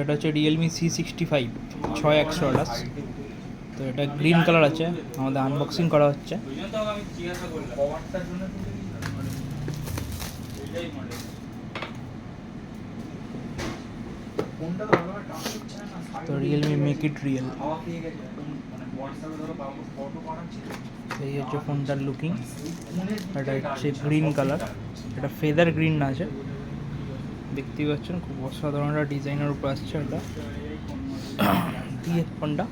এটা হচ্ছে Realme C65 6128। তো এটা গ্রিন কালার আছে, আমাদের আনবক্সিং করা হচ্ছে। তো রিয়েলমি মেক ইট রিয়েল, এই হচ্ছে ফোনটার লুকিং। এটা হচ্ছে গ্রিন কালার, এটা ফেদার গ্রিন না আছে, দেখতেই পাচ্ছেন খুব অসাধারণ একটা ডিজাইনের উপর আসছে এটা দিয়ে ফোনটা।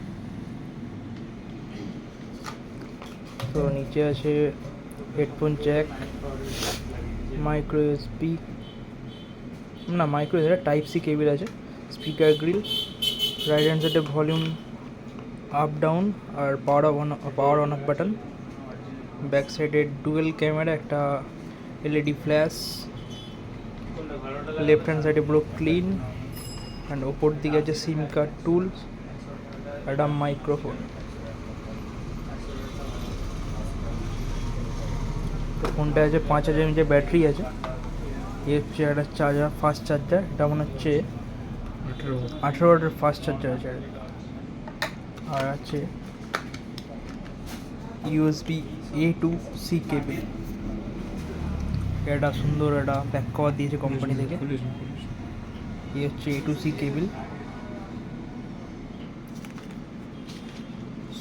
তো নিচে আছে হেডফোন জ্যাক, মাইক্রো ইউএসবি না মাইক্রো এটা টাইপ সি কেবল আছে, স্পিকার গ্রিল, রাইট হ্যান্ড সাইডে ভলিউম আপ ডাউন আর power on off button, back সাইডে ডুয়েল ক্যামেরা, একটা এলইডি ফ্ল্যাশ, লেফট হ্যান্ড সাইডে পুরো ক্লিন, অ্যান্ড ওপর দিকে আছে সিম কার্ড টুলস, একটা মাইক্রোফোন। তো ফোনটা আছে 5000 mAh ব্যাটারি আছে, এর হচ্ছে একটা চার্জার, ফাস্ট চার্জার, এটা মনে হচ্ছে 18 ওয়াটের ফাস্ট চার্জার আছে। আর আছে USB A to C কেবল, এটা সুন্দর একটা ব্যাক কভার দিয়েছে কোম্পানি থেকে। এই হচ্ছে A to C cable,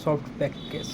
soft back case.